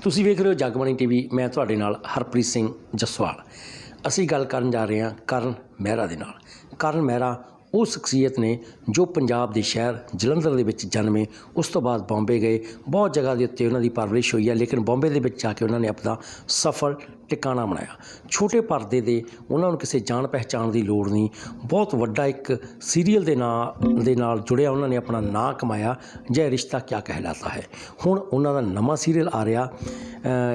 ਤੁਸੀਂ ਵੇਖ ਰਹੇ ਹੋ ਜਗਬਾਣੀ ਟੀਵੀ। ਮੈਂ ਤੁਹਾਡੇ ਨਾਲ ਹਰਪ੍ਰੀਤ ਸਿੰਘ ਜਸਵਾਲ। ਅਸੀਂ ਗੱਲ ਕਰਨ ਜਾ ਰਹੇ ਹਾਂ ਕਰਨ ਮਹਿਰਾ ਦੇ ਨਾਲ। ਕਰਨ ਮਹਿਰਾ ਉਹ ਸ਼ਖਸੀਅਤ ਨੇ ਜੋ ਪੰਜਾਬ ਦੇ ਸ਼ਹਿਰ ਜਲੰਧਰ ਦੇ ਵਿੱਚ ਜਨਮੇ। ਉਸ ਤੋਂ ਬਾਅਦ ਬੰਬੇ ਗਏ। ਬਹੁਤ ਜਗ੍ਹਾ ਦੇ ਉੱਤੇ ਉਹਨਾਂ ਦੀ ਪਰਵਰਿਸ਼ ਹੋਈ ਹੈ, ਲੇਕਿਨ ਬੰਬੇ ਦੇ ਵਿੱਚ ਜਾ ਕੇ ਉਹਨਾਂ ਨੇ ਆਪਣਾ ਸਫਲ ਟਿਕਾਣਾ ਬਣਾਇਆ। ਛੋਟੇ ਪਰਦੇ ਦੇ ਉਹਨਾਂ ਨੂੰ ਕਿਸੇ ਜਾਣ ਪਹਿਚਾਣ ਦੀ ਲੋੜ ਨਹੀਂ। ਬਹੁਤ ਵੱਡਾ ਇੱਕ ਸੀਰੀਅਲ ਦੇ ਨਾਲ ਜੁੜਿਆ ਉਹਨਾਂ ਨੇ ਆਪਣਾ ਨਾਂ ਕਮਾਇਆ, ਜੈ ਰਿਸ਼ਤਾ ਕਿਆ ਕਹਿਲਾਤਾ ਹੈ। ਹੁਣ ਉਹਨਾਂ ਦਾ ਨਵਾਂ ਸੀਰੀਅਲ ਆ ਰਿਹਾ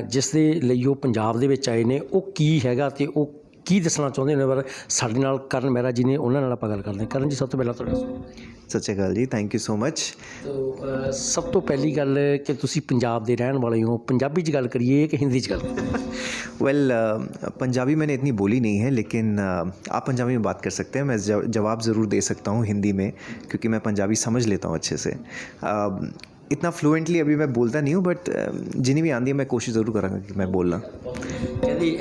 ਜਿਸ ਦੇ ਲਈ ਉਹ ਪੰਜਾਬ ਦੇ ਵਿੱਚ ਆਏ ਨੇ। ਉਹ ਕੀ ਹੈਗਾ ਅਤੇ ਉਹ ਕੀ ਦੱਸਣਾ ਚਾਹੁੰਦੇ ਨੇ ਬਾਰੇ ਸਾਡੇ ਨਾਲ ਕਰਨ ਮਹਿਰਾ ਜੀ ਨੇ, ਉਹਨਾਂ ਨਾਲ ਆਪਾਂ ਗੱਲ ਕਰਦੇ ਹਾਂ। ਕਰਨ ਜੀ, ਸਭ ਤੋਂ ਪਹਿਲਾਂ ਤੁਹਾਡਾ ਸਤਿ ਸ਼੍ਰੀ ਅਕਾਲ ਜੀ, ਥੈਂਕ ਯੂ ਸੋ ਮਚ। ਸਭ ਤੋਂ ਪਹਿਲੀ ਗੱਲ ਕਿ ਤੁਸੀਂ ਪੰਜਾਬ ਦੇ ਰਹਿਣ ਵਾਲੇ ਹੋ। ਪੰਜਾਬੀ 'ਚ ਗੱਲ करिए कि हिंदी 'ਚ ਗੱਲ करिए? वेल पंजाबी मैंने इतनी बोली नहीं है, लेकिन आप पंजाबी में बात कर सकते हैं। मैं जवाब ज़रूर दे सकता हूँ हिंदी में, क्योंकि मैं पंजाबी समझ लेता हूँ अच्छे से। इतना फ्लुएंटली अभी मैं बोलता नहीं हूँ, बट जिन्हें भी आती है मैं कोशिश ज़रूर करूँगा कि मैं बोलना। कहती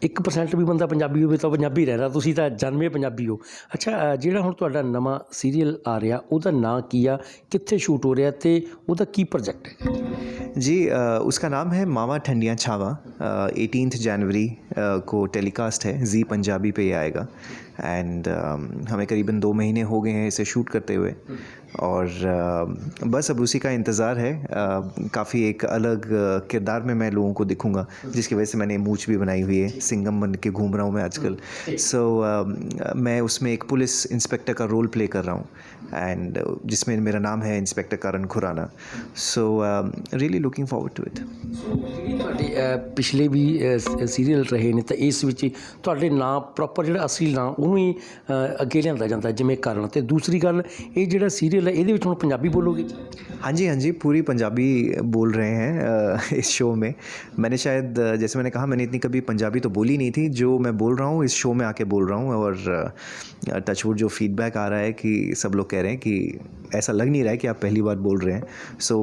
1% ਵੀ ਬੰਦਾ ਪੰਜਾਬੀ ਹੋਵੇ ਤਾਂ ਪੰਜਾਬੀ ਰਹਿ ਰਿਹਾ। ਤੁਸੀਂ ਤਾਂ ਜਨਮੇ ਪੰਜਾਬੀ ਹੋ। ਅੱਛਾ, ਜਿਹੜਾ ਹੁਣ ਤੁਹਾਡਾ ਨਵਾਂ ਸੀਰੀਅਲ ਆ ਰਿਹਾ ਉਹਦਾ ਨਾਂ ਕੀ ਆ, ਕਿੱਥੇ ਸ਼ੂਟ ਹੋ ਰਿਹਾ ਅਤੇ ਉਹਦਾ ਕੀ ਪ੍ਰੋਜੈਕਟ ਹੈ? जी उसका नाम है मावा ठंडियाँ छावा। 18 जनवरी को टेलीकास्ट है, जी पंजाबी पे ही आएगा। एंड हमें करीबन 2 महीने हो गए हैं इसे शूट करते हुए, और बस अब उसी का इंतज़ार है। काफ़ी एक अलग किरदार में मैं लोगों को दिखूंगा, जिसकी वजह से मैंने मूंछ भी बनाई हुई है। सिंघम बन के घूम रहा हूँ मैं आजकल। सो मैं उसमें एक पुलिस इंस्पेक्टर का रोल प्ले कर रहा हूँ, एंड जिसमें मेरा नाम है inspector Karan Khurana. So really looking forward to it. ਤੁਹਾਡੇ ਪਿਛਲੇ ਵੀ ਸੀਰੀਅਲ ਰਹੇ ਨੇ ਤਾਂ ਇਸ ਵਿੱਚ ਤੁਹਾਡੇ ਨਾਂ ਪ੍ਰੋਪਰ ਜਿਹੜਾ ਅਸਲੀ ਨਾਂ ਉਹਨੂੰ ਹੀ ਅੱਗੇ ਲਿਆਂਦਾ ਜਾਂਦਾ ਜਿਵੇਂ ਕਰਨ। ਅਤੇ ਦੂਸਰੀ ਗੱਲ, ਇਹ ਜਿਹੜਾ ਸੀਰੀਅਲ ਹੈ ਇਹਦੇ ਵਿੱਚ ਹੁਣ ਪੰਜਾਬੀ ਬੋਲੋਗੇ? हाँ जी, हाँ जी, पूरी पंजाबी बोल रहे हैं इस शो में। मैंने शायद, जैसे मैंने कहा, मैंने इतनी कभी पंजाबी तो बोली नहीं थी। जो मैं बोल रहा हूँ इस शो में आके बोल रहा हूँ, और टचवुड जो फीडबैक आ रहा है कि सब लोग कह रहे हैं कि ऐसा लग नहीं रहा है कि आप पहली बार बोल रहे हैं। सो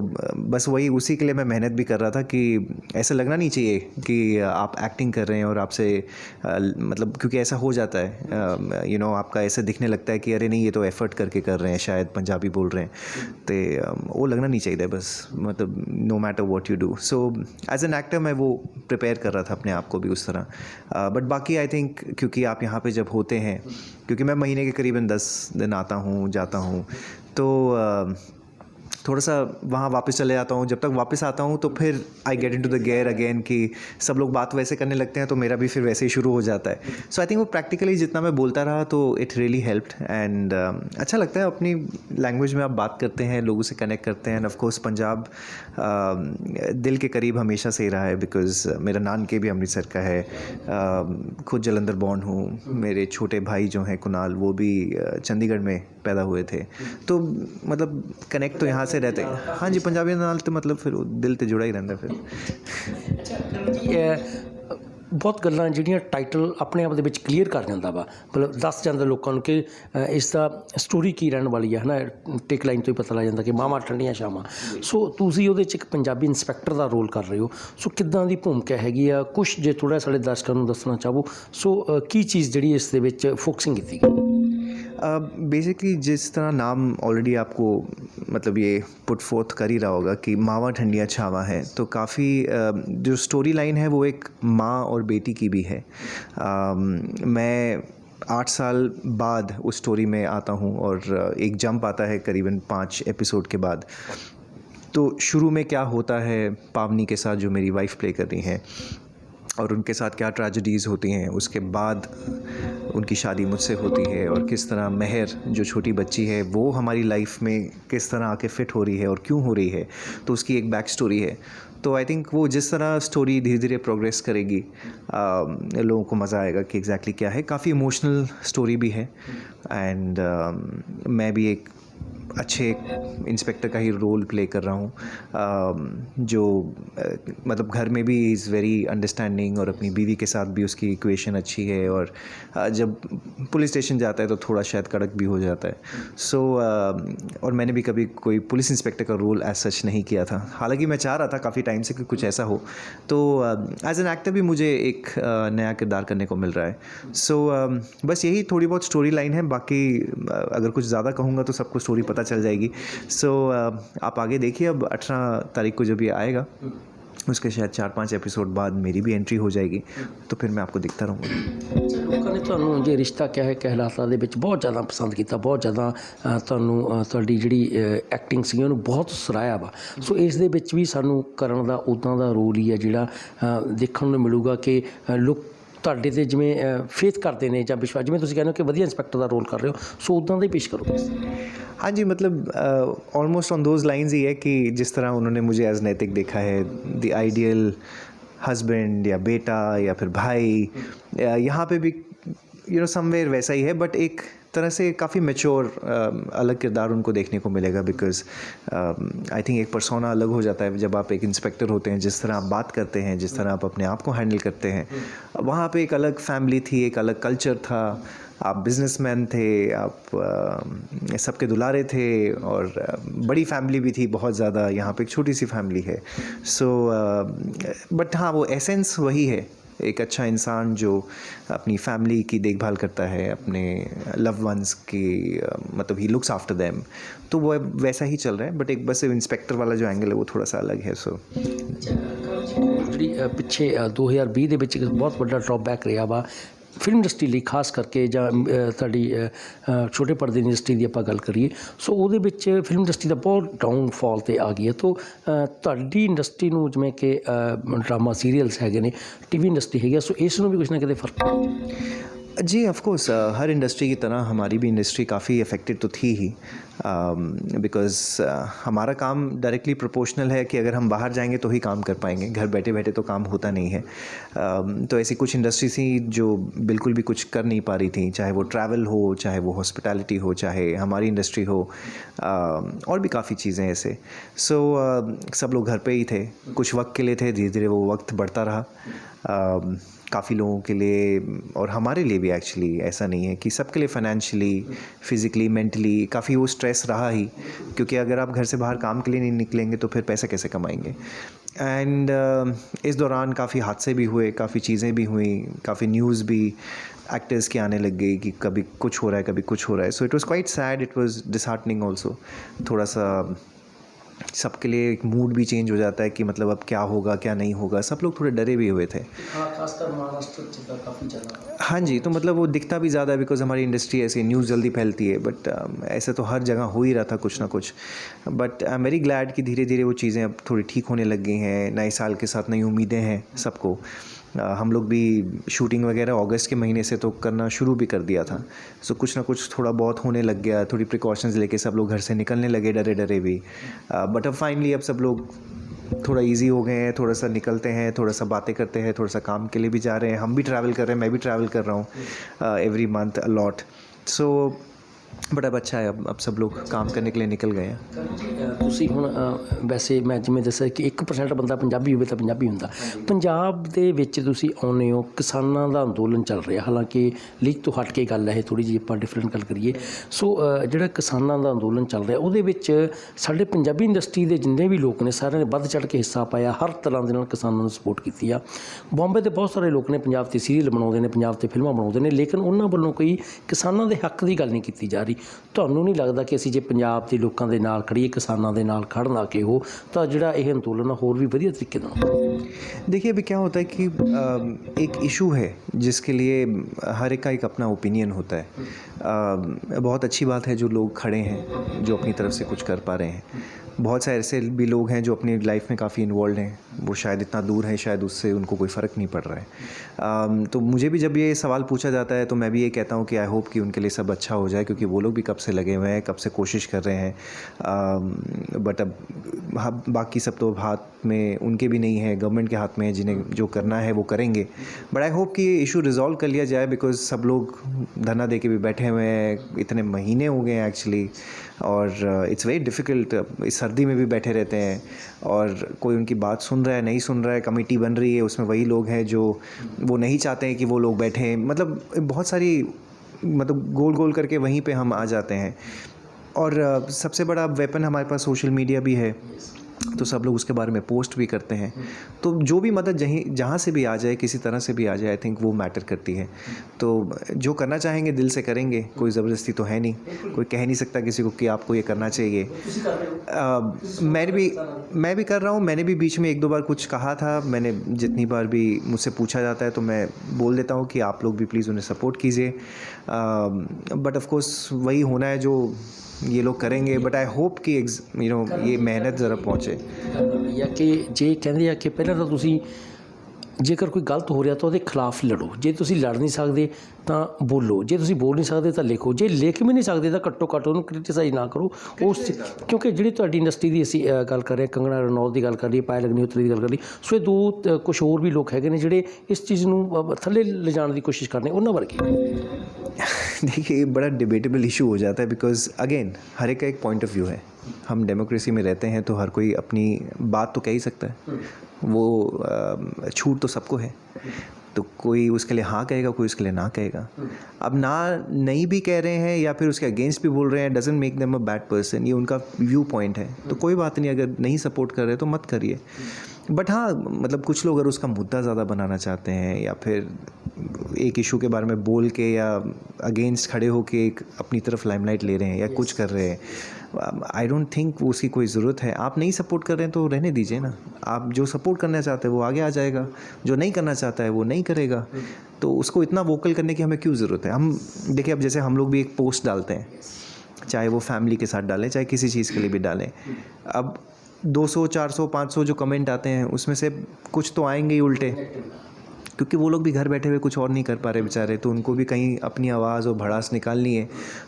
बस वही, उसी के लिए मैं मेहनत भी कर रहा था कि ऐसा लगना नहीं चाहिए कि आप एक्टिंग कर रहे हैं और आपसे मतलब, क्योंकि ऐसा हो जाता है यू नो, आपका ऐसे दिखने लगता है कि अरे नहीं, ये तो एफ़र्ट करके कर रहे हैं, शायद पंजाबी बोल रहे हैं। तो वो लगना नहीं चाहिए बस, मतलब no matter what you do. So as an actor मैं वो प्रिपेयर कर रहा था अपने आप को भी उस तरह। बट बाकी आई थिंक, क्योंकि आप यहाँ पे जब होते हैं, क्योंकि मैं महीने के करीबन 10 दिन आता हूँ जाता हूँ, तो थोड़ा सा वहाँ वापस चले जाता हूँ। जब तक वापस आता हूँ तो फिर I get into the gear again कि सब लोग बात वैसे करने लगते हैं, तो मेरा भी फिर वैसे ही शुरू हो जाता है। सो आई थिंक वो प्रैक्टिकली जितना मैं बोलता रहा तो इट रियली हेल्प्ड, एंड अच्छा लगता है अपनी लैंग्वेज में आप बात करते हैं, लोगों से कनेक्ट करते हैं। एंड ऑफ कोर्स पंजाब दिल के करीब हमेशा से ही रहा है, बिकॉज़ मेरा नानके भी अमृतसर का है। खुद जलंधर बॉर्न हूँ। मेरे छोटे भाई जो हैं कुणाल, वो भी चंडीगढ़ में पैदा हुए थे। तो मतलब कनेक्ट तो यहाँ से रहते हैं। हाँ जी, पंजाबी नाल तो मतलब फिर दिल तो जुड़ा ही रहता फिर। ਬਹੁਤ ਗੱਲਾਂ ਜਿਹੜੀਆਂ ਟਾਈਟਲ ਆਪਣੇ ਆਪ ਦੇ ਵਿੱਚ ਕਲੀਅਰ ਕਰ ਜਾਂਦਾ ਵਾ, ਮਤਲਬ ਦੱਸ ਜਾਂਦਾ ਲੋਕਾਂ ਨੂੰ ਕਿ ਇਸ ਦਾ ਸਟੋਰੀ ਕੀ ਰਹਿਣ ਵਾਲੀ ਹੈ, ਹੈ ਨਾ। ਟਿਕ ਲਾਈਨ ਤੋਂ ਹੀ ਪਤਾ ਲੱਗ ਜਾਂਦਾ ਕਿ ਮਾਵਾਂ ਠੰਡੀਆਂ ਛਾਵਾਂ। ਸੋ ਤੁਸੀਂ ਉਹਦੇ 'ਚ ਇੱਕ ਪੰਜਾਬੀ ਇੰਸਪੈਕਟਰ ਦਾ ਰੋਲ ਕਰ ਰਹੇ ਹੋ। ਸੋ ਕਿੱਦਾਂ ਦੀ ਭੂਮਿਕਾ ਹੈਗੀ ਆ, ਕੁਛ ਜੇ ਥੋੜ੍ਹਾ ਸਾਡੇ ਦਰਸ਼ਕਾਂ ਨੂੰ ਦੱਸਣਾ ਚਾਹੋ। ਸੋ ਕੀ ਚੀਜ਼ ਜਿਹੜੀ ਇਸ ਦੇ ਵਿੱਚ ਫੋਕਸਿੰਗ ਕੀਤੀ ਗਈ? बेसिकली जिस तरह नाम ऑलरेडी आपको मतलब ये पुट फोर्थ कर ही रहा होगा कि मावा ठंडियाँ छावा है, तो काफ़ी जो स्टोरी लाइन है वो एक माँ और बेटी की भी है। मैं 8 साल बाद उस स्टोरी में आता हूँ, और एक जंप आता है करीबन 5 एपिसोड के बाद। तो शुरू में क्या होता है पावनी के साथ, जो मेरी वाइफ प्ले कर रही हैं, और उनके साथ क्या ट्रेजेडीज़ होती हैं, उसके बाद उनकी शादी मुझसे होती है, और किस तरह महर जो छोटी बच्ची है वो हमारी लाइफ में किस तरह आके फ़िट हो रही है और क्यों हो रही है, तो उसकी एक बैक स्टोरी है। तो आई थिंक वो जिस तरह स्टोरी धीरे धीरे प्रोग्रेस करेगी, लोगों को मज़ा आएगा कि एग्जैक्टली क्या है। काफ़ी इमोशनल स्टोरी भी है, एंड मैं भी एक अच्छे इंस्पेक्टर का ही रोल प्ले कर रहा हूँ, जो मतलब घर में भी इज़ वेरी अंडरस्टैंडिंग, और अपनी बीवी के साथ भी उसकी इक्वेशन अच्छी है, और जब पुलिस स्टेशन जाता है तो थोड़ा शायद कड़क भी हो जाता है। सो और मैंने भी कभी कोई पुलिस इंस्पेक्टर का रोल एज सच नहीं किया था, हालांकि मैं चाह रहा था काफ़ी टाइम से कि कुछ ऐसा हो। तो एज एन एक्टर भी मुझे एक नया किरदार करने को मिल रहा है। सो बस यही थोड़ी बहुत स्टोरी लाइन है। बाकी अगर कुछ ज़्यादा कहूँगा तो सबको स्टोरी पता चल जाएगी। सो आप आगे देखिए, अब 18 तारीख को जब ये आएगा उसके शायद 4-5 एपिसोड बाद मेरी भी एंट्री हो जाएगी, तो फिर मैं आपको दिखता रहूँगा। ਲੋਕਾਂ ਨੇ ਤੁਹਾਨੂੰ ਜੇ ਰਿਸ਼ਤਾ ਕਿਆ ਹੈ ਕਹਿਲਾਤਾ ਦੇ ਵਿੱਚ ਬਹੁਤ ਜ਼ਿਆਦਾ ਪਸੰਦ ਕੀਤਾ, ਬਹੁਤ ਜ਼ਿਆਦਾ ਤੁਹਾਨੂੰ ਤੁਹਾਡੀ ਜਿਹੜੀ ਐਕਟਿੰਗ ਸੀ ਉਹਨੂੰ ਬਹੁਤ ਸਰਾਹਿਆ ਵਾ। ਸੋ ਇਸ ਦੇ ਵਿੱਚ ਵੀ ਸਾਨੂੰ ਕਰਨ ਦਾ ਉੱਦਾਂ ਦਾ ਰੋਲ ਹੀ ਹੈ ਜਿਹੜਾ ਦੇਖਣ ਨੂੰ ਮਿਲੂਗਾ ਕਿ ਲੋਕ ਤੁਹਾਡੇ 'ਤੇ ਜਿਵੇਂ ਫੇਥ ਕਰਦੇ ਨੇ ਜਾਂ ਵਿਸ਼ਵਾਸ, ਜਿਵੇਂ ਤੁਸੀਂ ਕਹਿੰਦੇ ਹੋ ਕਿ ਵਧੀਆ ਇੰਸਪੈਕਟਰ ਦਾ ਰੋਲ ਕਰ ਰਹੇ ਹੋ, ਸੋ ਉੱਦਾਂ ਦਾ ਹੀ ਪੇਸ਼ ਕਰੋ। हाँ जी, मतलब ऑलमोस्ट ऑन दोज लाइंस ही है कि जिस तरह उन्होंने मुझे एज नैतिक देखा है, द आइडियल हस्बैंड या बेटा या फिर भाई, यहाँ पे भी समवेयर वैसा ही है, बट एक तरह से काफ़ी मैच्योर अलग किरदार उनको देखने को मिलेगा, बिकॉज़ आई थिंक एक पर्सोना अलग हो जाता है जब आप एक इंस्पेक्टर होते हैं। जिस तरह आप बात करते हैं, जिस तरह आप अपने आप को हैंडल करते हैं, वहाँ पे एक अलग फैमिली थी, एक अलग कल्चर था, आप बिजनेसमैन थे, आप सबके दुलारे थे, और बड़ी फैमिली भी थी बहुत ज़्यादा, यहाँ पे एक छोटी सी फैमिली है। सो बट हाँ, वो एसेंस वही है, एक अच्छा इंसान जो अपनी फैमिली की देखभाल करता है, अपने लव वंस की, मतलब ही लुक्स आफ्टर देम, तो वो वैसा ही चल रहा है। बट एक बस इंस्पेक्टर वाला जो एंगल है वो थोड़ा सा अलग है। सो ਜਿਹੜੀ ਪਿੱਛੇ 2020 ਦੇ ਵਿੱਚ ਇੱਕ ਬਹੁਤ ਵੱਡਾ ਡਰੋਬੈਕ ਰਿਹਾ ਵਾ ਫਿਲਮ ਇੰਡਸਟਰੀ ਲਈ, ਖਾਸ ਕਰਕੇ ਜਾਂ ਤੁਹਾਡੀ ਛੋਟੇ ਪਰਦੇ ਇੰਡਸਟਰੀ ਦੀ ਆਪਾਂ ਗੱਲ ਕਰੀਏ, ਸੋ ਉਹਦੇ ਵਿੱਚ ਫਿਲਮ ਇੰਡਸਟਰੀ ਦਾ ਬਹੁਤ ਡਾਊਨਫਾਲ 'ਤੇ ਆ ਗਈ ਹੈ। ਤੋ ਤੁਹਾਡੀ ਇੰਡਸਟਰੀ ਨੂੰ ਜਿਵੇਂ ਕਿ ਡਰਾਮਾ ਸੀਰੀਅਲਸ ਹੈਗੇ ਨੇ, ਟੀਵੀ ਇੰਡਸਟਰੀ ਹੈਗੀ ਆ, ਸੋ ਇਸ ਨੂੰ ਵੀ ਕੁਛ ਨਾ ਕਿਤੇ ਫਰਕ जी, ऑफ कोर्स हर इंडस्ट्री की तरह हमारी भी इंडस्ट्री काफ़ी अफेक्टेड तो थी ही, बिकॉज़ हमारा काम डायरेक्टली प्रोपोर्शनल है कि अगर हम बाहर जाएंगे तो ही काम कर पाएंगे, घर बैठे बैठे तो काम होता नहीं है। तो ऐसी कुछ इंडस्ट्री थी जो बिल्कुल भी कुछ कर नहीं पा रही थी, चाहे वो ट्रैवल हो, चाहे वो हॉस्पिटैलिटी हो, चाहे हमारी इंडस्ट्री हो, और भी काफ़ी चीज़ें ऐसे। सो सब लोग घर पे ही थे, कुछ वक्त के लिए थे, धीरे धीरे वो वक्त बढ़ता रहा। काफ़ी लोगों के लिए और हमारे लिए भी एक्चुअली ऐसा नहीं है कि सबके लिए फ़ाइनेंशियली, फ़िज़िकली, मेंटली काफ़ी वो स्ट्रेस रहा ही, क्योंकि अगर आप घर से बाहर काम के लिए नहीं निकलेंगे तो फिर पैसा कैसे कमाएंगे। एंड इस दौरान काफ़ी हादसे भी हुए, काफ़ी चीज़ें भी हुई, काफ़ी न्यूज़ भी एक्टर्स की आने लग गई कि कभी कुछ हो रहा है, कभी कुछ हो रहा है। So it was quite sad, it was disheartening also. थोड़ा सा सबके लिए एक मूड भी चेंज हो जाता है कि मतलब अब क्या होगा क्या नहीं होगा, सब लोग थोड़े डरे भी हुए थे। खासकर महाराष्ट्र काफ़ी ज़्यादा। हाँ जी, तो मतलब वो दिखता भी ज़्यादा बिकॉज़ हमारी इंडस्ट्री ऐसी न्यूज़ जल्दी फैलती है, बट ऐसे तो हर जगह हो ही रहा था कुछ ना कुछ। But I am very glad कि धीरे धीरे वो चीज़ें अब थोड़ी ठीक होने लग गई हैं। नए साल के साथ नई उम्मीदें हैं सबको। हम लोग भी शूटिंग वगैरह अगस्त के महीने से तो करना शुरू भी कर दिया था। सो कुछ ना कुछ थोड़ा बहुत होने लग गया, थोड़ी प्रिकॉशंस लेके सब लोग घर से निकलने लगे डरे डरे भी। बट अब फाइनली अब सब लोग थोड़ा इजी हो गए हैं, थोड़ा सा निकलते हैं, थोड़ा सा बातें करते हैं, थोड़ा सा काम के लिए भी जा रहे हैं। हम भी ट्रैवल कर रहे हैं, मैं भी ट्रैवल कर रहा हूँ every month a lot. So but अब अच्छा है, अब सब लोग काम करने के लिए निकल गए हैं। ਤੁਸੀਂ ਹੁਣ ਵੈਸੇ ਮੈਂ ਜਿਵੇਂ ਦੱਸਿਆ ਕਿ 1% ਬੰਦਾ ਪੰਜਾਬੀ ਹੋਵੇ ਤਾਂ ਪੰਜਾਬੀ ਹੁੰਦਾ। ਪੰਜਾਬ ਦੇ ਵਿੱਚ ਤੁਸੀਂ ਆਉਂਦੇ ਹੋ, ਕਿਸਾਨਾਂ ਦਾ ਅੰਦੋਲਨ ਚੱਲ ਰਿਹਾ, ਹਾਲਾਂਕਿ ਲੀਕ ਤੋਂ ਹਟ ਕੇ ਗੱਲ ਹੈ, ਇਹ ਥੋੜ੍ਹੀ ਜਿਹੀ ਆਪਾਂ ਡਿਫਰੈਂਟ ਗੱਲ ਕਰੀਏ। ਸੋ ਜਿਹੜਾ ਕਿਸਾਨਾਂ ਦਾ ਅੰਦੋਲਨ ਚੱਲ ਰਿਹਾ, ਉਹਦੇ ਵਿੱਚ ਸਾਡੇ ਪੰਜਾਬੀ ਇੰਡਸਟਰੀ ਦੇ ਜਿੰਨੇ ਵੀ ਲੋਕ ਨੇ ਸਾਰਿਆਂ ਨੇ ਵੱਧ ਚੜ੍ਹ ਕੇ ਹਿੱਸਾ ਪਾਇਆ, ਹਰ ਤਰ੍ਹਾਂ ਦੇ ਨਾਲ ਕਿਸਾਨਾਂ ਨੂੰ ਸਪੋਰਟ ਕੀਤੀ ਆ। ਬੰਬੇ ਦੇ ਬਹੁਤ ਸਾਰੇ ਲੋਕ ਨੇ ਪੰਜਾਬ 'ਤੇ ਸੀਰੀਅਲ ਬਣਾਉਂਦੇ ਨੇ, ਪੰਜਾਬ 'ਤੇ ਫਿਲਮਾਂ ਬਣਾਉਂਦੇ ਨੇ, ਲੇਕਿਨ ਉਹਨਾਂ ਵੱਲੋਂ ਕੋਈ ਕਿਸਾਨਾਂ ਦੇ ਹੱਕ ਦੀ ਗੱਲ ਨਹੀਂ ਕੀਤੀ ਜਾ ਰਹੀ। ਤੁਹਾਨੂੰ ਨਹੀਂ ਲੱਗਦਾ ਕਿ ਅਸੀਂ ਜੇ ਪੰਜਾਬ ਦੇ ਲੋਕਾਂ ਦੇ ਨਾਲ ਖੜੀਏ, ਕਿਸਾਨਾਂ ਦੇ ਨਾਲ ਖੜ੍ਹਨ ਆ ਕੇ ਹੋ, ਤਾਂ ਜਿਹੜਾ ਇਹ ਅੰਦੋਲਨ ਹੋਰ भी ਵਧੀਆ तरीके ਨਾਲ। देखिए अभी क्या होता है कि एक इशू है जिसके लिए हर एक का एक अपना ओपिनियन होता है। बहुत अच्छी बात है जो लोग खड़े हैं, जो अपनी तरफ से कुछ कर पा रहे हैं। बहुत सारे ऐसे भी लोग हैं जो अपनी लाइफ में काफ़ी इन्वॉल्व हैं, वो शायद इतना दूर है, शायद उससे उनको कोई फ़र्क नहीं पड़ रहा है। तो मुझे भी जब ये सवाल पूछा जाता है तो मैं भी ये कहता हूँ कि आई होप कि उनके लिए सब अच्छा हो जाए, क्योंकि वो लोग भी कब से लगे हुए हैं, कब से कोशिश कर रहे हैं। बट अब बाकी सब तो हाथ में उनके भी नहीं है, गवर्नमेंट के हाथ में है, जिन्हें जो करना है वो करेंगे। बट आई होप कि ये इशू रिज़ॉल्व कर लिया जाए, बिकॉज़ सब लोग धरना दे के भी बैठे हुए हैं, इतने महीने हो गए हैं एक्चुअली, और इट्स वेरी डिफ़िकल्ट। इस सर्दी में भी बैठे रहते हैं और कोई उनकी बात सुन रहा है नहीं सुन रहा है। कमेटी बन रही है, उसमें वही लोग हैं जो वो नहीं चाहते हैं कि वो लोग बैठें। मतलब बहुत सारी मतलब गोल गोल करके वहीं पे हम आ जाते हैं। और सबसे बड़ा वेपन हमारे पास सोशल मीडिया भी है, तो सब लोग उसके बारे में पोस्ट भी करते हैं। तो जो भी मदद जहाँ से भी आ जाए, किसी तरह से भी आ जाए, आई थिंक वो मैटर करती है। तो जो करना चाहेंगे दिल से करेंगे, कोई ज़बरदस्ती तो है नहीं, कोई कह नहीं सकता किसी को कि आपको ये करना चाहिए। मैं भी कर रहा हूँ। मैंने भी बीच में 1-2 बार कुछ कहा था। मैंने जितनी बार भी मुझसे पूछा जाता है तो मैं बोल देता हूँ कि आप लोग भी प्लीज़ उन्हें सपोर्ट कीजिए। बट ऑफ कोर्स वही होना है जो ये लोग करेंगे। बट आई होप कि ये मेहनत ज़रा पहुँचे। या कि जे ਕਹਿੰਦੇ ਆ ਕਿ ਪਹਿਲਾਂ ਤਾਂ ਤੁਸੀਂ ਜੇਕਰ ਕੋਈ ਗਲਤ ਹੋ ਰਿਹਾ ਤਾਂ ਉਹਦੇ ਖਿਲਾਫ ਲੜੋ। ਜੇ ਤੁਸੀਂ ਲੜ ਨਹੀਂ ਸਕਦੇ ਤਾਂ ਬੋਲੋ। ਜੇ ਤੁਸੀਂ ਬੋਲ ਨਹੀਂ ਸਕਦੇ ਤਾਂ ਲਿਖੋ। ਜੇ ਲਿਖ ਵੀ ਨਹੀਂ ਸਕਦੇ ਤਾਂ ਘੱਟੋ ਘੱਟ ਉਹਨੂੰ ਕ੍ਰਿਟੀਸਾਈਜ਼ ਨਾ ਕਰੋ ਉਸ ਕਿਉਂਕਿ ਜਿਹੜੀ ਤੁਹਾਡੀ ਇੰਡਸਟਰੀ ਦੀ ਅਸੀਂ ਗੱਲ ਕਰ ਰਹੇ ਹਾਂ, ਕੰਗਣਾ ਰਣੌਤ ਦੀ ਗੱਲ ਕਰ ਲਈਏ, ਪਾਇਲ ਅਗਨੀਹੋਤਰੀ ਦੀ ਗੱਲ ਕਰ ਲਈਏ, ਸੋ ਇਹ ਦੋ ਕੁਛ ਹੋਰ ਵੀ ਲੋਕ ਹੈਗੇ ਨੇ ਜਿਹੜੇ ਇਸ ਚੀਜ਼ ਨੂੰ ਥੱਲੇ ਲਿਜਾਣ ਦੀ ਕੋਸ਼ਿਸ਼ ਕਰਦੇ ਉਹਨਾਂ ਵਰਗੇ। देखिए ये बड़ा डिबेटेबल इशू हो जाता है बिकॉज अगेन हर एक का एक पॉइंट ऑफ व्यू है। हम डेमोक्रेसी में रहते हैं तो हर कोई अपनी बात तो कह ही सकता है। वो छूट तो सबको है। तो कोई उसके लिए हाँ कहेगा, कोई उसके लिए ना कहेगा। अब ना नहीं भी कह रहे हैं या फिर उसके अगेंस्ट भी बोल रहे हैं, doesn't make them a bad person. ये उनका व्यू पॉइंट है तो कोई बात नहीं। अगर नहीं सपोर्ट कर रहे तो मत करिए। बट हाँ, मतलब कुछ लोग अगर उसका मुद्दा ज़्यादा बनाना चाहते हैं या फिर एक इशू के बारे में बोल के या अगेंस्ट खड़े होके एक अपनी तरफ लाइमलाइट ले रहे हैं या कुछ कर रहे हैं, आई डोंट थिंक उसकी कोई ज़रूरत है। आप नहीं सपोर्ट कर रहे हैं तो रहने दीजिए ना। आप जो सपोर्ट करना चाहते हैं वो आगे आ जाएगा, जो नहीं करना चाहता है वो नहीं करेगा। तो उसको इतना वोकल करने की हमें क्यों ज़रूरत है। हम देखिए, अब जैसे हम लोग भी एक पोस्ट डालते हैं, चाहे वो फैमिली के साथ डालें, चाहे किसी चीज़ के लिए भी डालें। अब 200, 400, 500 जो कमेंट आते हैं उसमें से कुछ तो आएंगे ही उल्टे, क्योंकि वो लोग भी घर बैठे हुए कुछ और नहीं कर पा रहे बेचारे। तो उनको भी कहीं अपनी आवाज़ और भड़ास निकालनी है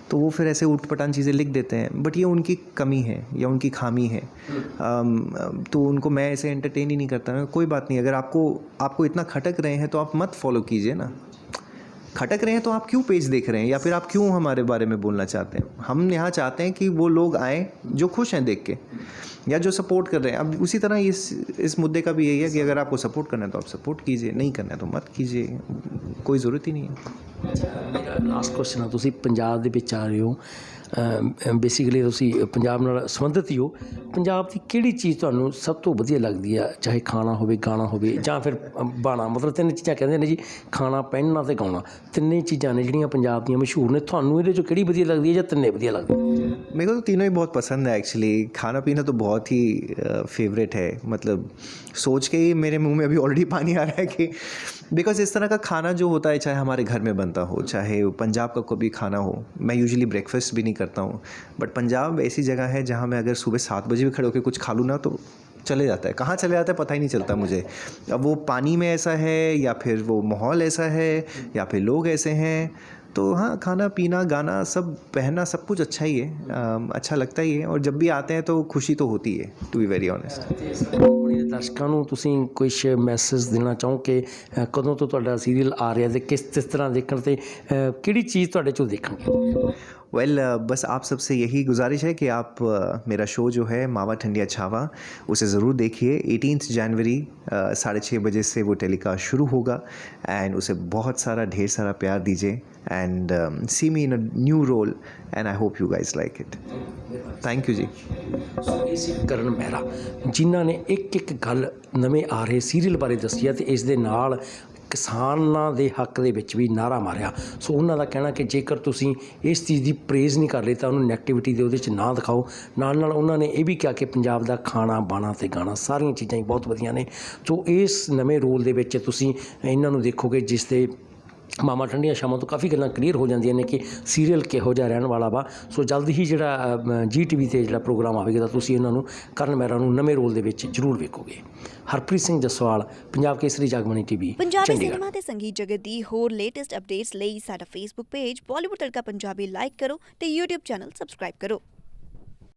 तो वो फिर ऐसे उटपटांग चीज़ें लिख देते हैं। बट ये उनकी कमी है या उनकी खामी है। तो उनको मैं ऐसे एंटरटेन ही नहीं करता। कोई बात नहीं, अगर आपको इतना खटक रहे हैं तो आप मत फॉलो कीजिए ना। खटक रहे हैं तो आप क्यों पेज देख रहे हैं या फिर आप क्यों हमारे बारे में बोलना चाहते हैं। हम यहाँ चाहते हैं कि वो लोग आएँ जो खुश हैं देख के या जो सपोर्ट कर रहे हैं। अब उसी तरह इस मुद्दे का भी यही है कि अगर आपको सपोर्ट करना है तो आप सपोर्ट कीजिए, नहीं करना है तो मत कीजिए। कोई ज़रूरत ही नहीं है। ਮੇਰਾ ਲਾਸਟ ਕੁਐਸਚਨ ਆ, ਤੁਸੀਂ ਪੰਜਾਬ ਦੇ ਵਿੱਚ ਆ ਰਹੇ ਹੋ, ਬੇਸਿਕਲੀ ਤੁਸੀਂ ਪੰਜਾਬ ਨਾਲ ਸੰਬੰਧਿਤ ਹੀ ਹੋ। ਪੰਜਾਬ ਦੀ ਕਿਹੜੀ ਚੀਜ਼ ਤੁਹਾਨੂੰ ਸਭ ਤੋਂ ਵਧੀਆ ਲੱਗਦੀ ਆ, ਚਾਹੇ ਖਾਣਾ ਹੋਵੇ, ਗਾਣਾ ਹੋਵੇ ਜਾਂ ਫਿਰ ਬਾਣਾ? ਮਤਲਬ 3 ਚੀਜ਼ਾਂ ਕਹਿੰਦੇ ਨੇ ਜੀ, ਖਾਣਾ, ਪਹਿਨਣਾ ਤੇ ਗਾਉਣਾ। 3 ਚੀਜ਼ਾਂ ਨੇ ਜਿਹੜੀਆਂ ਪੰਜਾਬ ਦੀਆਂ ਮਸ਼ਹੂਰ ਨੇ। ਤੁਹਾਨੂੰ ਇਹਦੇ 'ਚੋਂ ਕਿਹੜੀ ਵਧੀਆ लगती है ਜਾਂ ਤਿੰਨੇ ਵਧੀਆ लगती है? मेरे को तो तीनों ही बहुत पसंद है एक्चुअली। खाना पीना तो बहुत ही फेवरेट है। मतलब सोच के ही मेरे मुंह में अभी ऑलरेडी पानी आ रहा है कि बिकॉज इस तरह का खाना जो होता है, चाहे हमारे घर में बनता हो, चाहे पंजाब का कोई भी खाना हो। मैं यूजुअली ब्रेकफास्ट भी नहीं करता हूँ, बट पंजाब ऐसी जगह है जहाँ मैं अगर सुबह 7 बजे भी खड़े होकर कुछ खा लूँ ना तो चले जाता है। कहाँ चले जाता है पता ही नहीं चलता मुझे। अब वो पानी में ऐसा है या फिर वो माहौल ऐसा है या फिर लोग ऐसे हैं। तो हाँ, खाना पीना गाना सब पहनना सब कुछ अच्छा ही है। अच्छा लगता ही है और जब भी आते हैं तो खुशी तो होती है, टू बी वेरी ऑनेस्ट। ਦਰਸ਼ਕਾਂ ਨੂੰ ਤੁਸੀਂ ਕੁਛ ਮੈਸੇਜ ਦੇਣਾ ਚਾਹੋ ਕਿ ਕਦੋਂ ਤੋਂ ਤੁਹਾਡਾ ਸੀਰੀਅਲ ਆ ਰਿਹਾ ਤੇ ਕਿਸ ਤਰ੍ਹਾਂ ਦੇਖਣ ਤੇ ਕਿਹੜੀ ਚੀਜ਼ ਤੁਹਾਡੇ 'ਚੋਂ ਦੇਖਣਗੇ? वेल बस आप सबसे यही गुजारिश है कि आप मेरा शो जो है मावा ठंडिया छावा उसे ज़रूर देखिए। 18 जनवरी 6:30 बजे से वो टेलीकास्ट शुरू होगा एंड उसे बहुत सारा ढेर सारा प्यार दीजिए and see me in a new role and I hope you guys like it. Thank you ji. ਇਹ ਸੀ ਕਰਨ ਮਹਿਰਾ, ਜਿਨ੍ਹਾਂ ਨੇ ਇੱਕ ਗੱਲ ਨਵੇਂ ਆ ਰਹੇ ਸੀਰੀਅਲ ਬਾਰੇ ਦੱਸੀ ਹੈ ਤੇ ਇਸ ਦੇ ਨਾਲ ਕਿਸਾਨਾਂ ਦੇ ਹੱਕ ਦੇ ਵਿੱਚ ਵੀ ਨਾਅਰਾ ਮਾਰਿਆ। ਸੋ ਉਹਨਾਂ ਦਾ ਕਹਿਣਾ ਕਿ ਜੇਕਰ ਤੁਸੀਂ ਇਸ ਚੀਜ਼ ਦੀ ਪ੍ਰੇਜ਼ ਨਹੀਂ ਕਰ ਰਹੇ ਤਾਂ ਉਹਨੂੰ ਨੈਗੇਟਿਵਿਟੀ ਦੇ ਉਹਦੇ 'ਚ ਨਾ ਦਿਖਾਓ। ਨਾਲ ਉਹਨਾਂ ਨੇ ਇਹ ਵੀ ਕਿਹਾ ਕਿ ਪੰਜਾਬ ਦਾ ਖਾਣਾ, ਬਾਣਾ ਅਤੇ ਗਾਣਾ ਸਾਰੀਆਂ ਚੀਜ਼ਾਂ ਹੀ ਬਹੁਤ ਵਧੀਆ ਨੇ। ਸੋ ਇਸ ਨਵੇਂ ਰੋਲ ਦੇ ਵਿੱਚ ਤੁਸੀਂ ਇਹਨਾਂ ਨੂੰ ਦੇਖੋਗੇ ਜਿਸ ਦੇ ਮਾਵਾਂ ਠੰਡੀਆਂ ਛਾਵਾਂ ਤੋਂ ਕਾਫੀ ਗੱਲਾਂ ਕਲੀਅਰ ਹੋ ਜਾਂਦੀਆਂ ਨੇ ਕਿ ਸੀਰੀਅਲ ਕਿਹੋ ਜਿਹਾ ਰਹਿਣ ਵਾਲਾ ਵਾ। ਸੋ ਜਲਦੀ ਹੀ ਜਿਹੜਾ GTV 'ਤੇ ਜਿਹੜਾ ਪ੍ਰੋਗਰਾਮ ਆਵੇਗਾ ਤਾਂ ਤੁਸੀਂ ਇਹਨਾਂ ਨੂੰ, ਕਰਨ ਮਹਿਰਾ ਨੂੰ ਨਵੇਂ ਰੋਲ ਦੇ ਵਿੱਚ ਜ਼ਰੂਰ ਵੇਖੋਗੇ। ਹਰਪ੍ਰੀਤ ਸਿੰਘ ਜਸਵਾਲ, ਪੰਜਾਬ ਕੇਸਰੀ, ਜਗਬਾਣੀ TV, ਪੰਜਾਬੀ ਸਿਨੇਮਾ ਤੇ ਸੰਗੀਤ ਜਗਤ ਦੀ ਹੋਰ ਲੇਟੈਸਟ ਅਪਡੇਟਸ ਲਈ ਸਾਡਾ ਫੇਸਬੁੱਕ ਪੇਜ ਬਾਲੀਵੁੱਡ ਤੜਕਾ ਪੰਜਾਬੀ ਲਾਈਕ ਕਰੋ ਤੇ YouTube ਚੈਨਲ ਸਬਸਕ੍ਰਾਈਬ ਕਰੋ।